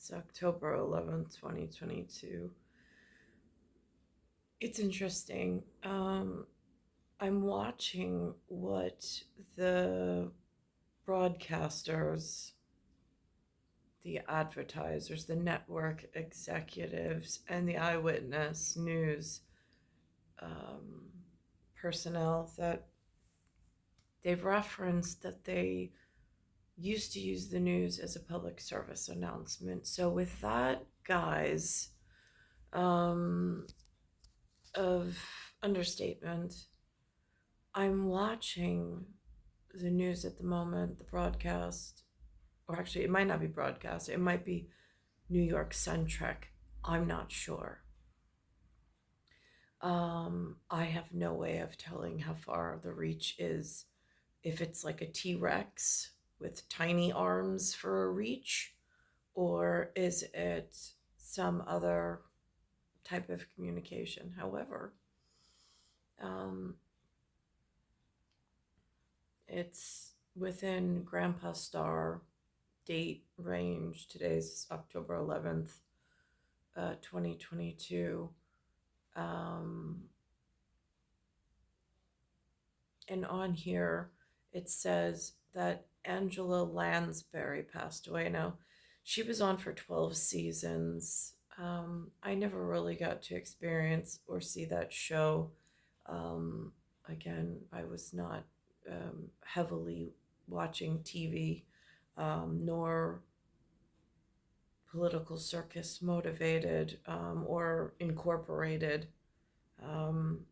It's October 11th, 2022. It's interesting. I'm watching what the broadcasters, the advertisers, the network executives, and the Eyewitness news um, personnel that they've referenced that they used to use the news as a public service announcement. So, with that, guys, um, of understatement, I'm watching the news at the moment, the broadcast, or actually, it might not be broadcast, it might be New York centric. I'm not sure. I have no way of telling how far the reach is. If it's like a T Rex with tiny arms for a reach, or is it some other type of communication? However, um, it's within Grandpa Star date range. Today's October 11th, 2022. Um, and on here, it says that Angela Lansbury passed away. Now, she was on for 12 seasons. I never really got to experience or see that show. Um, Again, I was not heavily watching TV, nor political circus motivated or incorporated um,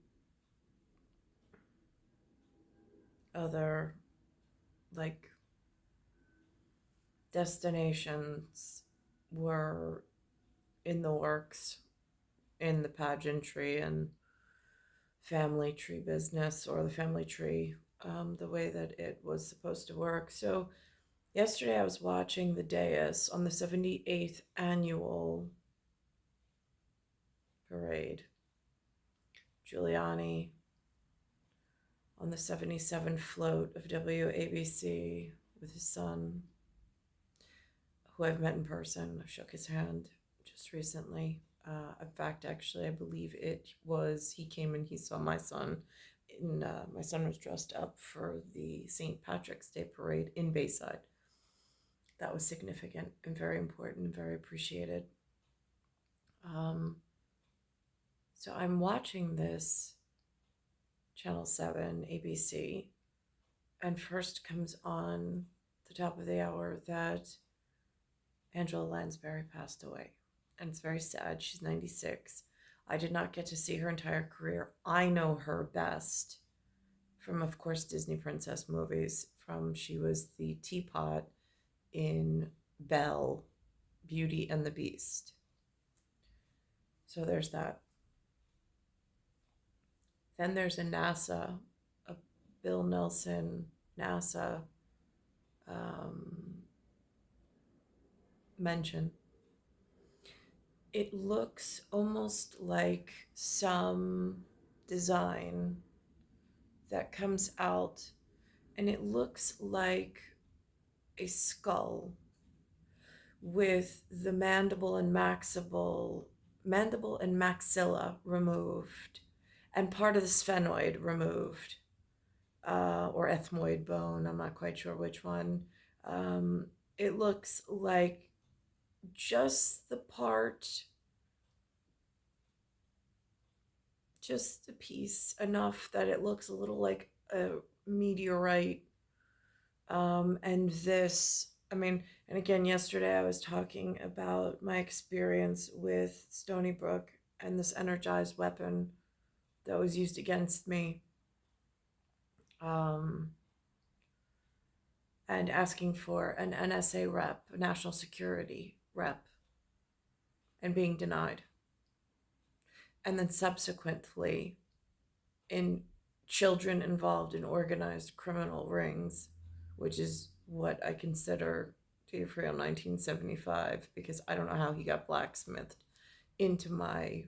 other like destinations were in the works in the pageantry and family tree business, or the family tree, the way that it was supposed to work. So yesterday I was watching the dais on the 78th annual parade. Giuliani on the 77 float of WABC with his son, who I've met in person. I shook his hand just recently. In fact, actually, I believe he came and he saw my son. My son was dressed up for the St. Patrick's Day parade in Bayside. That was significant and very important and very appreciated. So I'm watching this Channel 7, ABC, and first comes on the top of the hour that Angela Lansbury passed away. And it's very sad. She's 96. I did not get to see her entire career. I know her best from, of course, Disney princess movies. She was the teapot in Belle, Beauty and the Beast. So there's that. Then there's a Bill Nelson NASA mention. It looks almost like some design that comes out, and it looks like a skull with the mandible and maxilla removed, and part of the sphenoid removed, or ethmoid bone. I'm not quite sure which one. It looks like just the part, just a piece enough that it looks a little like a meteorite. And this, and again, yesterday I was talking about my experience with Stony Brook and this energized weapon that was used against me, and asking for an NSA rep, a national security rep, and being denied. And then subsequently, in children involved in organized criminal rings, which is what I consider to be real 1975, because I don't know how he got blacksmithed into my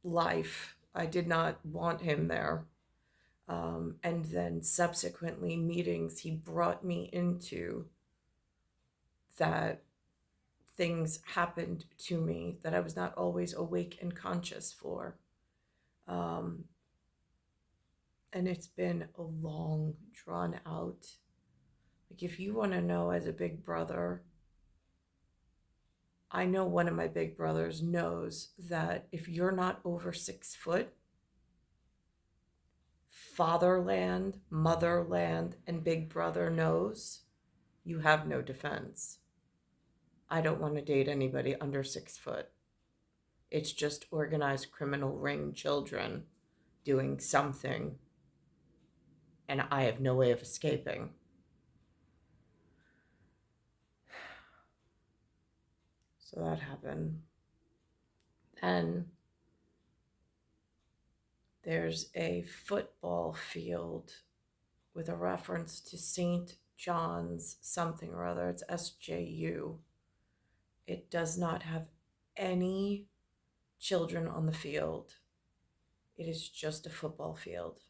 life. I did not want him there. And then subsequently meetings he brought me into that things happened to me that I was not always awake and conscious for. Um, and it's been a long, drawn out. Like, if you want to know, as a big brother, I know one of my big brothers knows that if you're not over 6 foot, fatherland, motherland, and big brother knows you have no defense. I don't want to date anybody under 6 foot. It's just organized criminal ring children doing something, and I have no way of escaping. So that happened. Then there's a football field with a reference to St. John's something or other. It's SJU. It does not have any children on the field. It is just a football field.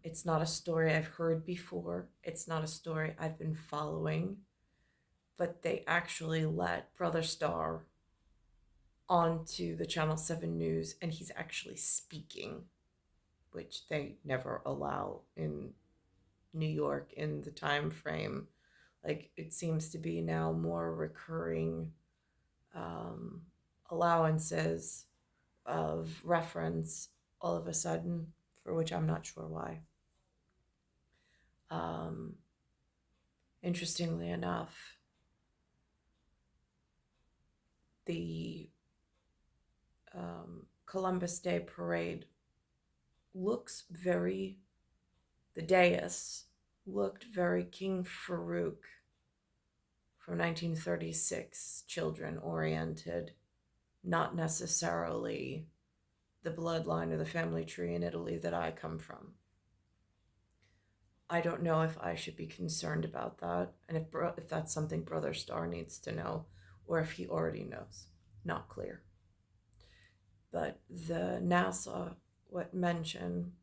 It's not a story I've heard before. It's not a story I've been following. But they actually let Brother Star onto the Channel 7 News, and he's actually speaking, which they never allow in New York in the time frame. Like, it seems to be now more recurring allowances of reference all of a sudden, for which I'm not sure why. Interestingly enough, the Columbus Day parade the dais looked very King Farouk from 1936, children oriented, not necessarily the bloodline or the family tree in Italy that I come from. I don't know if I should be concerned about that, and if that's something Brother Star needs to know, or if he already knows. Not clear. But the NASA mention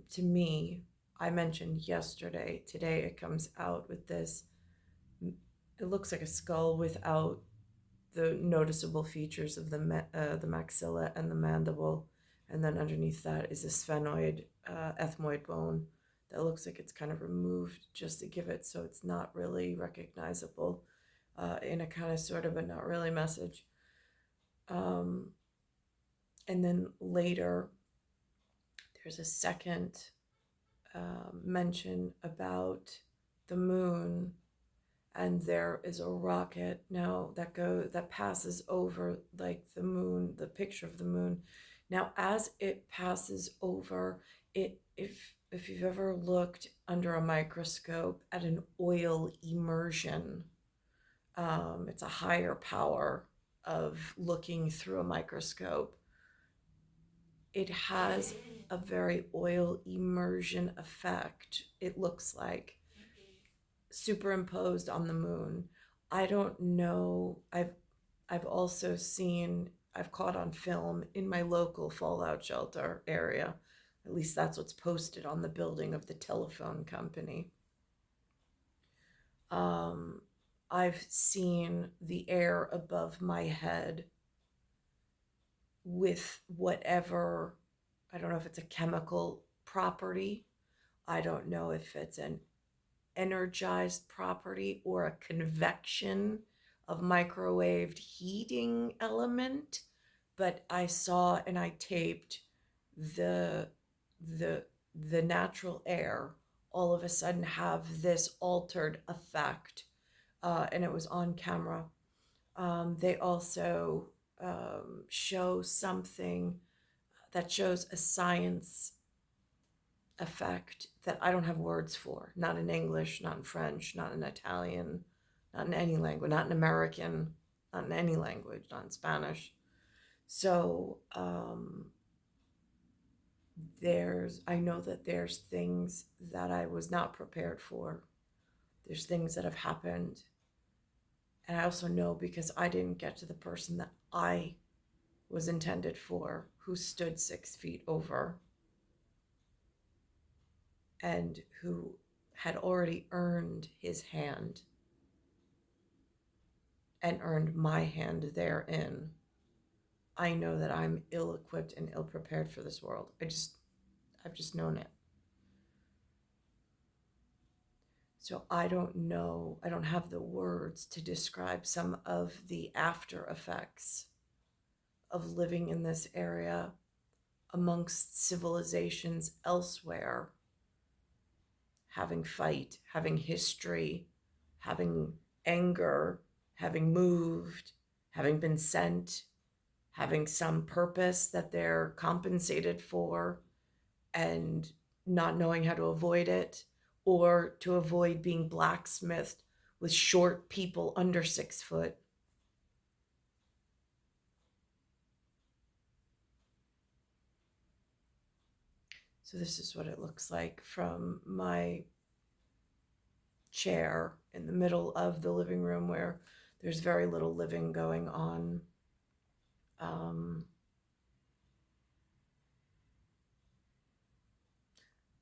to me, I mentioned yesterday. Today it comes out with this. It looks like a skull without the noticeable features of the maxilla and the mandible, and then underneath that is a sphenoid ethmoid bone that looks like it's kind of removed just to give it so it's not really recognizable in a kind of sort of a not really message. And then later there's a second mention about the moon, and there is a rocket now that passes over, like, the moon, the picture of the moon. Now, as it passes over it, if you've ever looked under a microscope at an oil immersion, it's a higher power of looking through a microscope. It has a very oil immersion effect, it looks like, superimposed on the moon. I don't know. I've also seen, I've caught on film in my local fallout shelter area. At least that's what's posted on the building of the telephone company. I've seen the air above my head with whatever, I don't know if it's a chemical property. I don't know if it's an energized property or a convection of microwaved heating element, but I saw and I taped the natural air all of a sudden have this altered effect, and it was on camera. They also show something that shows a science effect that I don't have words for, not in English, not in French, not in Italian, not in any language, not in American, not in any language, not in Spanish. So I know that there's things that I was not prepared for. There's things that have happened. And I also know, because I didn't get to the person that I was intended for, who stood 6 feet over and who had already earned his hand. and earned my hand therein, I know that I'm ill-equipped and ill-prepared for this world. I've just known it. So I don't know, I don't have the words to describe some of the after effects of living in this area amongst civilizations elsewhere, having fight, having history, having anger, having moved, having been sent, having some purpose that they're compensated for, and not knowing how to avoid it, or to avoid being blacksmithed with short people under 6 foot. So this is what it looks like from my chair in the middle of the living room, where there's very little living going on.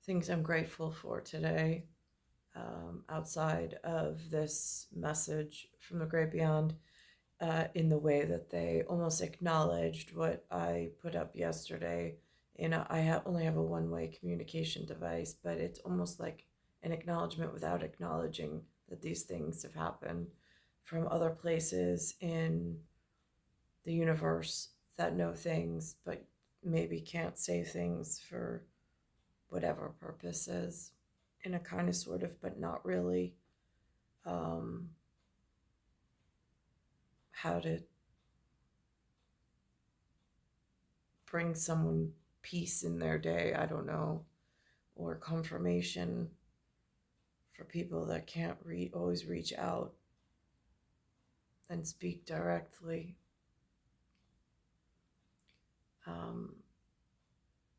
Things I'm grateful for today, outside of this message from the great beyond, in the way that they almost acknowledged what I put up yesterday. Only have a one-way communication device, but it's almost like an acknowledgement without acknowledging that these things have happened from other places in the universe that know things, but maybe can't say things for whatever purposes, in a kind of sort of, but not really, how to bring someone peace in their day, I don't know, or confirmation for people that can't always reach out and speak directly.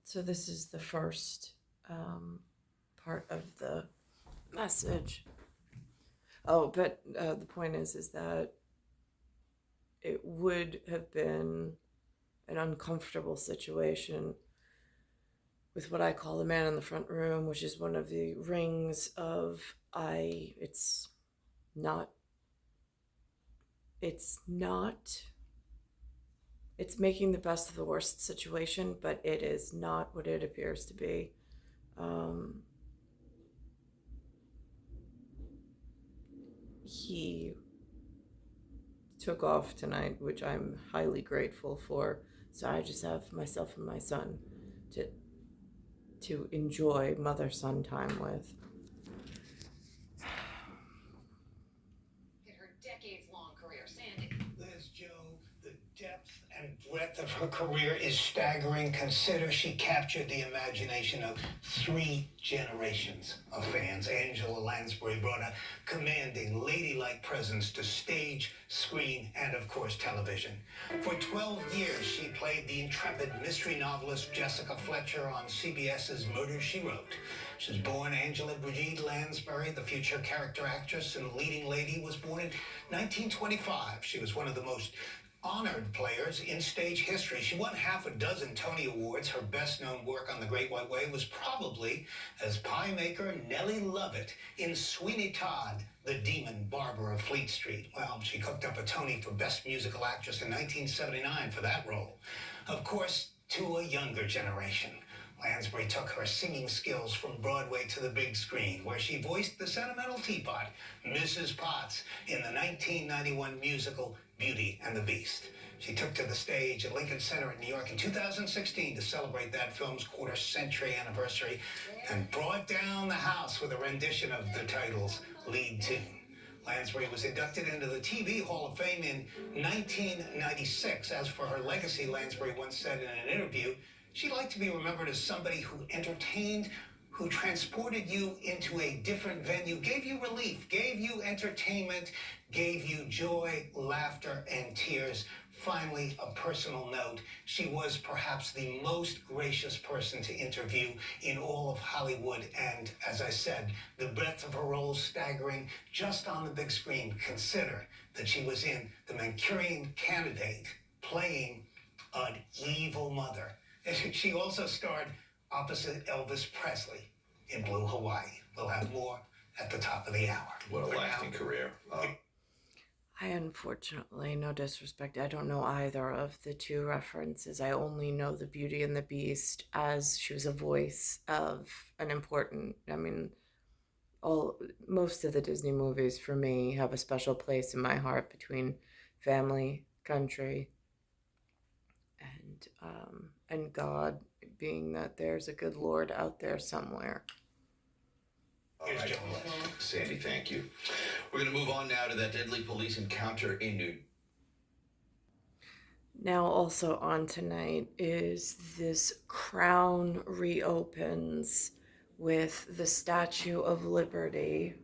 So this is the first part of the message. Oh, but the point is that it would have been an uncomfortable situation with what I call the man in the front room, which is one of the rings of it's making the best of the worst situation, but it is not what it appears to be. He took off tonight, which I'm highly grateful for. So I just have myself and my son to enjoy mother-son time with. In her decades-long career, Sandy. Liz Joe, the depth and breadth of her career is staggering. Consider she captured the imagination of 3 generations of fans. Angela Lansbury brought a commanding, ladylike presence to stage, screen, and of course television. For 12 years, she played the intrepid mystery novelist Jessica Fletcher on CBS's Murder, She Wrote. She was born Angela Brigid Lansbury, the future character actress and leading lady, was born in 1925. She was one of the most honored players in stage history. She won half a dozen Tony Awards. Her best-known work on The Great White Way was probably as pie maker Nellie Lovett in Sweeney Todd, the demon barber of Fleet Street. Well, she cooked up a Tony for Best Musical Actress in 1979 for that role. Of course, to a younger generation, Lansbury took her singing skills from Broadway to the big screen, where she voiced the sentimental teapot, Mrs. Potts, in the 1991 musical Beauty and the Beast. She took to the stage at Lincoln Center in New York in 2016 to celebrate that film's quarter-century anniversary and brought down the house with a rendition of the title's lead tune. Lansbury was inducted into the TV Hall of Fame in 1996. As for her legacy, Lansbury once said in an interview, she liked to be remembered as somebody who entertained, who transported you into a different venue, gave you relief, gave you entertainment, gave you joy, laughter, and tears. Finally, a personal note, she was perhaps the most gracious person to interview in all of Hollywood, and as I said, the breadth of her roles staggering just on the big screen. Consider that she was in The Manchurian Candidate, playing an evil mother. She also starred opposite Elvis Presley in Blue Hawaii. We'll have more at the top of the hour. What a lasting career. I unfortunately, no disrespect, I don't know either of the two references. I only know the Beauty and the Beast as she was a voice of an important, I mean, all most of the Disney movies for me have a special place in my heart between family, country, and God, being that there's a good Lord out there somewhere. Here's Joe. Sandy, thank you. We're going to move on now to that deadly police encounter in New. Now, also on tonight is this crown reopens with the Statue of Liberty.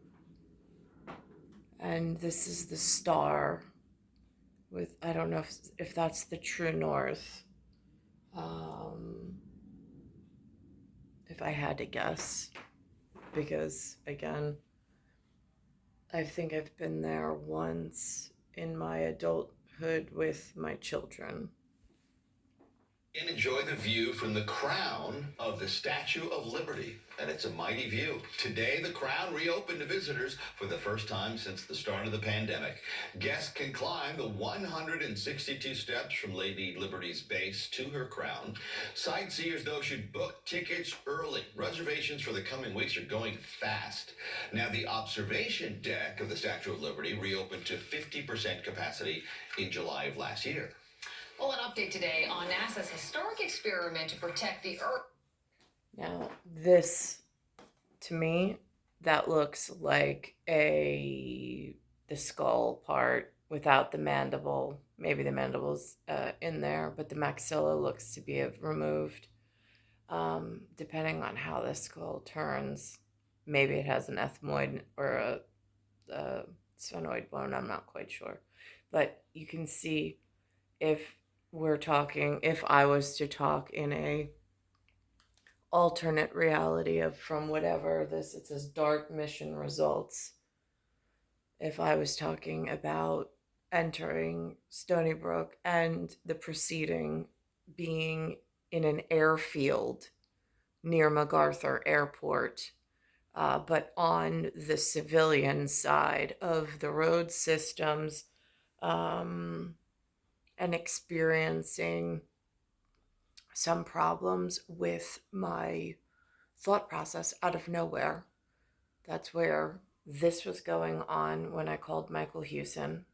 And this is the star with, I don't know if that's the true north. If I had to guess, because again, I think I've been there once in my adulthood with my children. And enjoy the view from the crown of the Statue of Liberty. And it's a mighty view. Today, the crown reopened to visitors for the first time since the start of the pandemic. Guests can climb the 162 steps from Lady Liberty's base to her crown. Sightseers, though, should book tickets early. Reservations for the coming weeks are going fast. Now, the observation deck of the Statue of Liberty reopened to 50% capacity in July of last year. Well, an update today on NASA's historic experiment to protect the Earth. Now, this, to me, that looks like the skull part without the mandible. Maybe the mandible's in there, but the maxilla looks to be removed. Depending on how the skull turns, maybe it has an ethmoid or a sphenoid bone. I'm not quite sure, but you can see if I was to talk in a alternate reality of from whatever it says dark mission results. If I was talking about entering Stony Brook and the proceeding being in an airfield near MacArthur Airport, but on the civilian side of the road systems, and experiencing some problems with my thought process out of nowhere. That's where this was going on when I called Michael Hewson.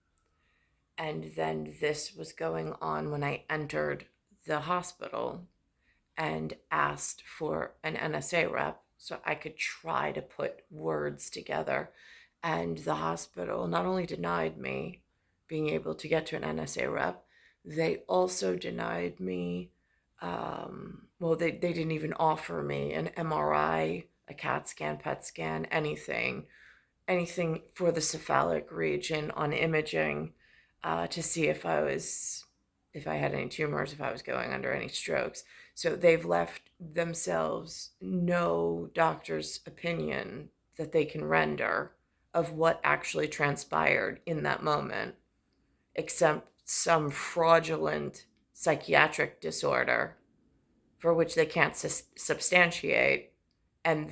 And then this was going on when I entered the hospital and asked for an NSA rep so I could try to put words together. And the hospital not only denied me being able to get to an NSA rep, they also denied me, they didn't even offer me an MRI, a CAT scan, PET scan, anything for the cephalic region on imaging to see if I had any tumors, if I was going under any strokes. So they've left themselves no doctor's opinion that they can render of what actually transpired in that moment, except some fraudulent psychiatric disorder for which they can't substantiate. And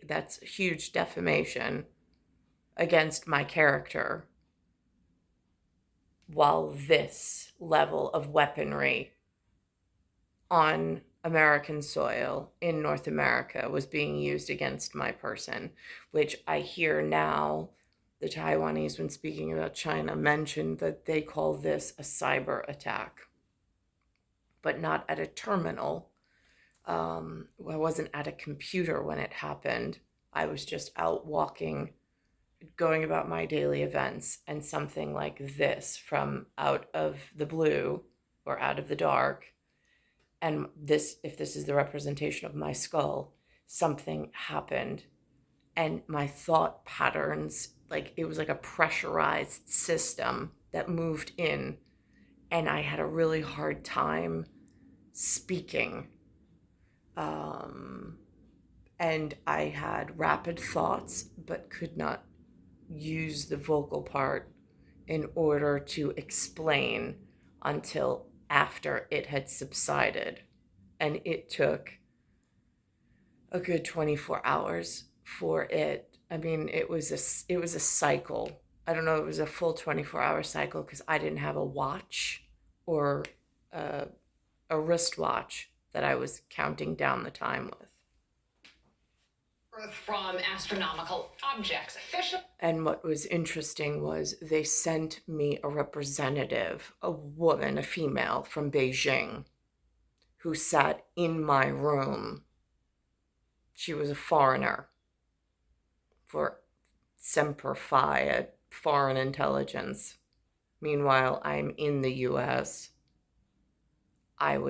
that's huge defamation against my character, while this level of weaponry on American soil in North America was being used against my person, which I hear now the Taiwanese, when speaking about China, mentioned that they call this a cyber attack, but not at a terminal. I wasn't at a computer when it happened. I was just out walking, going about my daily events, and something like this from out of the blue or out of the dark. And if this is the representation of my skull, something happened. And my thought patterns, like it was like a pressurized system that moved in. And I had a really hard time speaking. And I had rapid thoughts, but could not use the vocal part in order to explain until after it had subsided. And it took a good 24 hours for it. I mean, it was a cycle I don't know, it was a full 24-hour cycle because I didn't have a watch or a wristwatch that I was counting down the time with. From astronomical objects. And what was interesting was they sent me a representative, a woman, a female from Beijing, who sat in my room. She was a foreigner for Semper Fi at Foreign Intelligence. Meanwhile, I'm in the US. I'm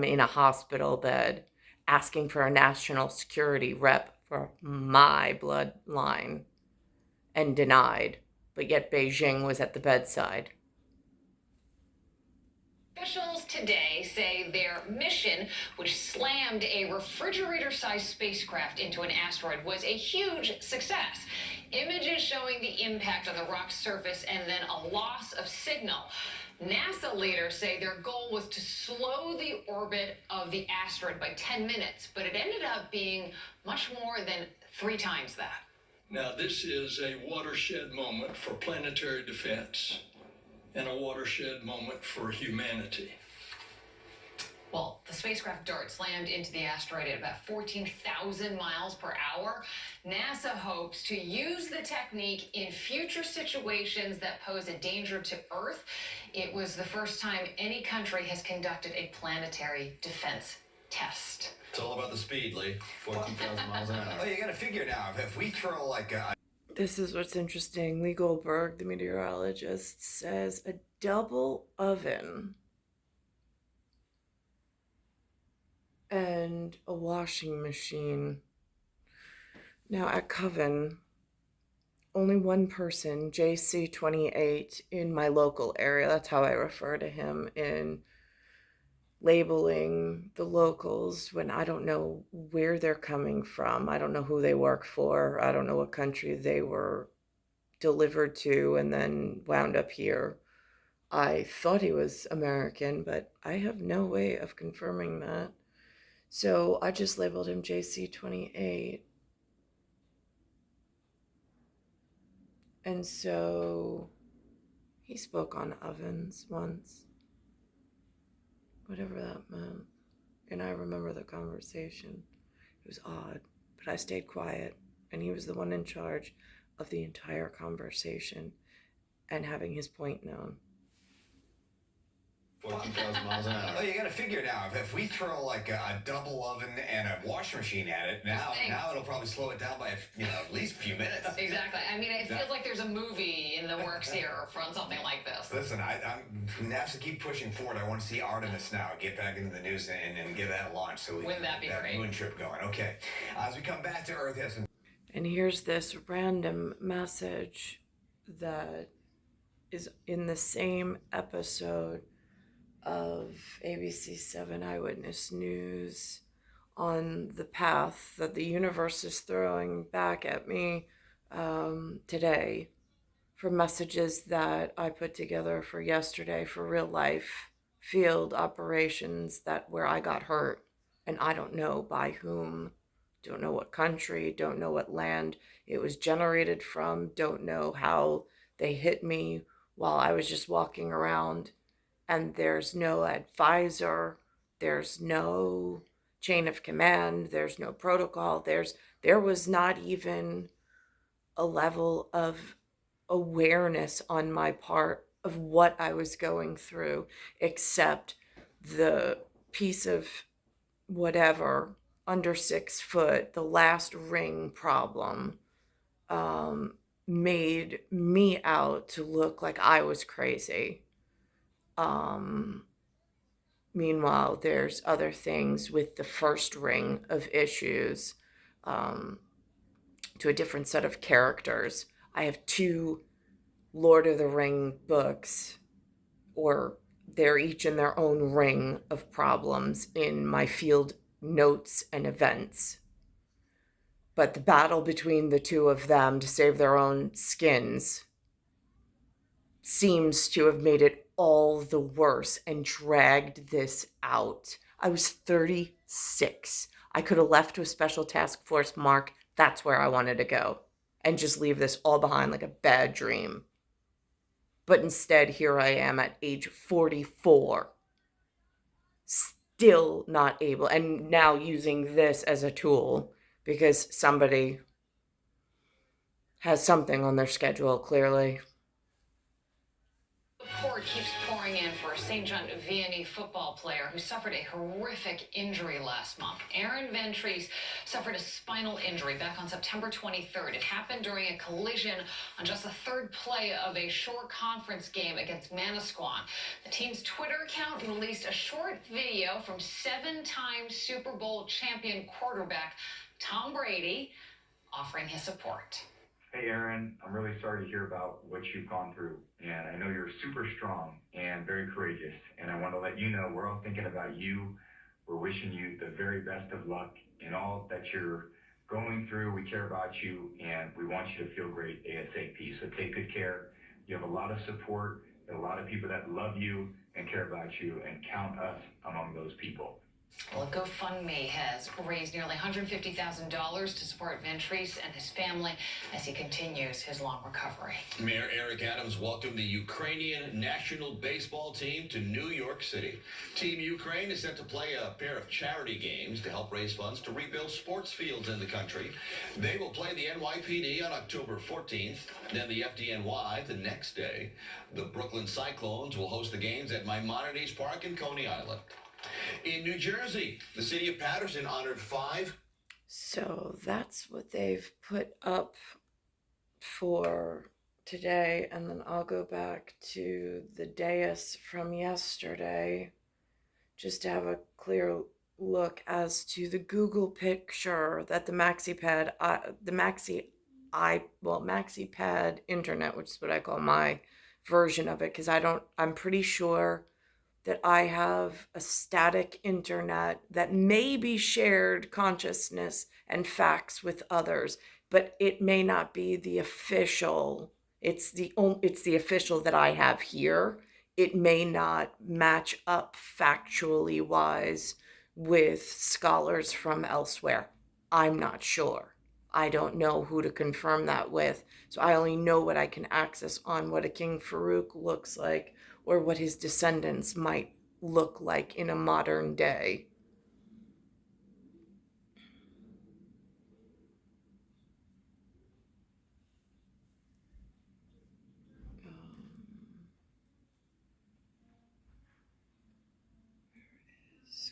in a hospital bed asking for a national security rep for my bloodline and denied, but yet Beijing was at the bedside. Officials today say their mission, which slammed a refrigerator-sized spacecraft into an asteroid, was a huge success. Images showing the impact on the rock's surface and then a loss of signal. NASA leaders say their goal was to slow the orbit of the asteroid by 10 minutes, but it ended up being much more than 3 times that. Now, this is a watershed moment for planetary defense and a watershed moment for humanity. Well, the spacecraft dart slammed into the asteroid at about 14,000 miles per hour. NASA hopes to use the technique in future situations that pose a danger to Earth. It was the first time any country has conducted a planetary defense test. It's all about the speed, Lee. 14,000 miles an hour. Oh, you got to figure now, if we throw like a... This is what's interesting. Lee Goldberg, the meteorologist, says a double oven and a washing machine. Now at Coven, only one person, JC28, in my local area, that's how I refer to him in labeling the locals when I don't know where they're coming from. I don't know who they work for. I don't know what country they were delivered to and then wound up here. I thought he was American, but I have no way of confirming that. So I just labeled him JC28. And so he spoke on ovens once, whatever that meant. And I remember the conversation. It was odd, but I stayed quiet. And he was the one in charge of the entire conversation and having his point known. 14,000 miles an hour. Oh, you got to figure now, if we throw like a double oven and a washing machine at it, now it'll probably slow it down by at least a few minutes. Exactly. I mean, it feels like there's a movie in the works here from something like this. Listen, NASA keep pushing forward. I want to see Artemis now get back into the news and get that launched so we Wouldn't that be get that great? moon trip going. Okay, as we come back to Earth, yes. And here's this random message that is in the same episode of ABC7 Eyewitness News on the path that the universe is throwing back at me today for messages that I put together for yesterday for real life field operations where I got hurt, and I don't know by whom, don't know what country, don't know what land it was generated from, don't know how they hit me while I was just walking around. And there's no advisor, there's no chain of command, there's no protocol, there was not even a level of awareness on my part of what I was going through, except the piece of whatever under 6 foot, the last ring problem, made me out to look like I was crazy. Meanwhile, there's other things with the first ring of issues, to a different set of characters. I have 2 Lord of the Ring books, or they're each in their own ring of problems in my field notes and events. But the battle between the 2 of them to save their own skins seems to have made it all the worse and dragged this out. I was 36. I could have left with Special Task Force Mark. That's where I wanted to go. and just leave this all behind like a bad dream. But instead, here I am at age 44, still not able, and now using this as a tool because somebody has something on their schedule, clearly. Support keeps pouring in for a St. John Vianney football player who suffered a horrific injury last month. Aaron Ventries suffered a spinal injury back on September 23rd. It happened during a collision on just the third play of a short conference game against Manasquan. The team's Twitter account released a short video from 7-time Super Bowl champion quarterback Tom Brady offering his support. Hey, Aaron, I'm really sorry to hear about what you've gone through. And I know you're super strong and very courageous. And I want to let you know we're all thinking about you. We're wishing you the very best of luck in all that you're going through. We care about you and we want you to feel great ASAP. So take good care. You have a lot of support, a lot of people that love you and care about you, and count us among those people. Well, a GoFundMe has raised nearly $150,000 to support Ventries and his family as he continues his long recovery. Mayor Eric Adams welcomed the Ukrainian national baseball team to New York City. Team Ukraine is set to play a pair of charity games to help raise funds to rebuild sports fields in the country. They will play the NYPD on October 14th, then the FDNY the next day. The Brooklyn Cyclones will host the games at Maimonides Park in Coney Island. In New Jersey, the city of Paterson honored 5. So that's what they've put up for today. And then I'll go back to the dais from yesterday just to have a clear look as to the Google picture that the MaxiPad internet, which is what I call my version of it, because I'm pretty sure that I have a static internet that may be shared consciousness and facts with others, but it may not be the official. It's the official that I have here. It may not match up factually wise with scholars from elsewhere. I'm not sure. I don't know who to confirm that with. So I only know what I can access on what a King Farouk looks like, or what his descendants might look like in a modern day.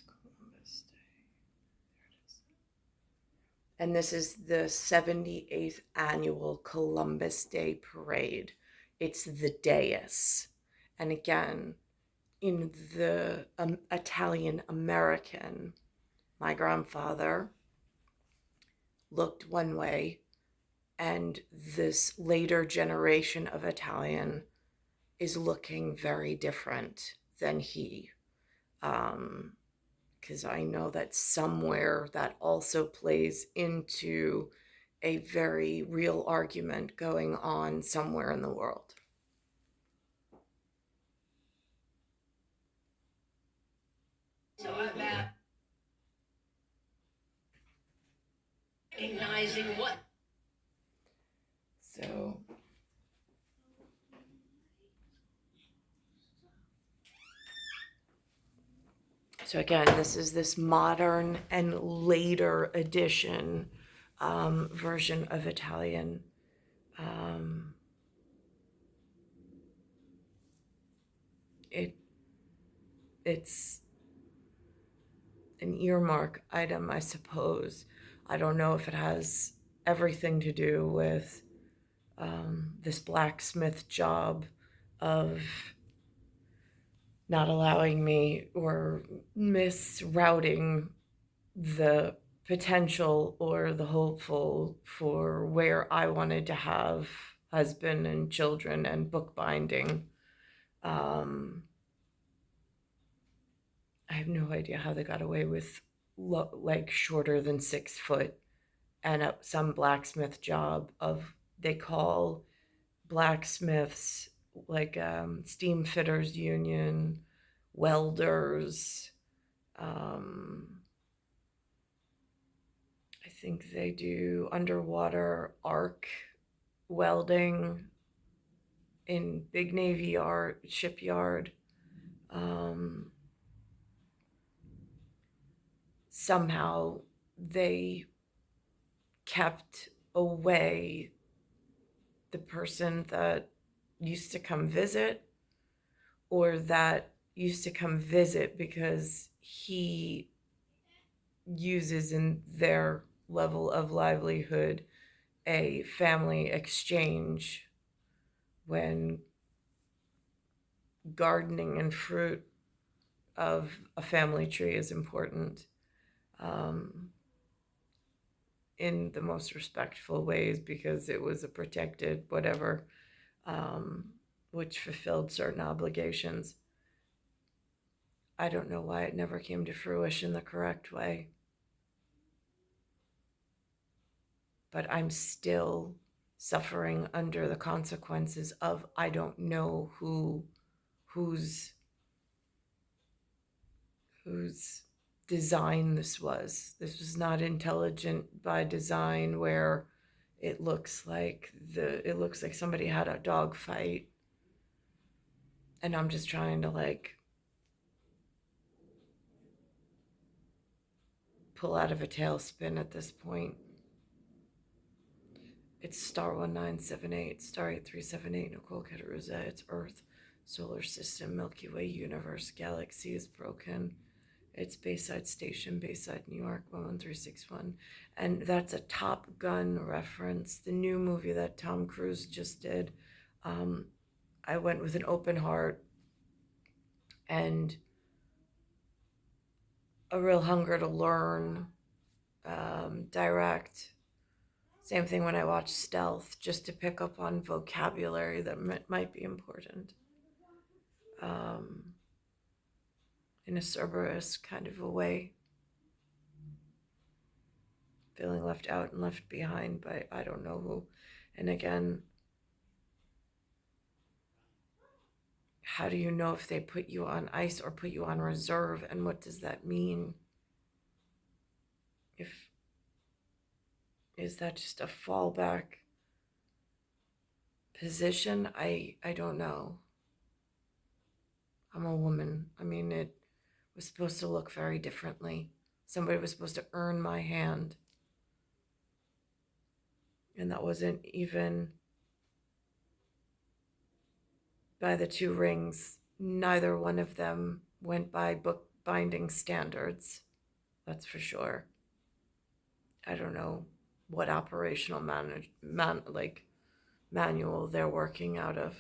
Columbus Day. There it is. And this is the 78th annual Columbus Day Parade. It's the dais. And again, in the Italian American, my grandfather looked one way, and this later generation of Italian is looking very different than he. Because I know that somewhere that also plays into a very real argument going on somewhere in the world. So about recognizing what. So again, this is this modern and later edition version of Italian. It's an earmark item, I suppose. I don't know if it has everything to do with this blacksmith job of not allowing me or misrouting the potential or the hopeful for where I wanted to have husband and children and bookbinding. I have no idea how they got away with like shorter than 6 foot and some blacksmith job of, they call blacksmiths like steam fitters union, welders. I think they do underwater arc welding in big Navy shipyard. Somehow they kept away the person that used to come visit, or that used to come visit because he uses in their level of livelihood a family exchange when gardening and fruit of a family tree is important, in the most respectful ways, because it was a protected whatever, which fulfilled certain obligations. I don't know why it never came to fruition the correct way, but I'm still suffering under the consequences of I don't know whose design this was. This was not intelligent by design, where it looks like somebody had a dog fight, and I'm just trying to like pull out of a tailspin at this point. It's star 1978, star 8378, Nicole, Cattaruzza. It's Earth, solar system, Milky Way, universe, galaxy is broken. It's Bayside Station, Bayside, New York, 11361. And that's a Top Gun reference, the new movie that Tom Cruise just did. I went with an open heart and a real hunger to learn, direct. Same thing when I watch Stealth, just to pick up on vocabulary that might be important, in a Cerberus kind of a way. Feeling left out and left behind by I don't know who. And again, how do you know if they put you on ice or put you on reserve, and what does that mean? Is that just a fallback position? I don't know. I'm a woman. I mean, it was supposed to look very differently. Somebody was supposed to earn my hand. And that wasn't even by the two rings. Neither one of them went by book binding standards. That's for sure. I don't know what operational manual they're working out of.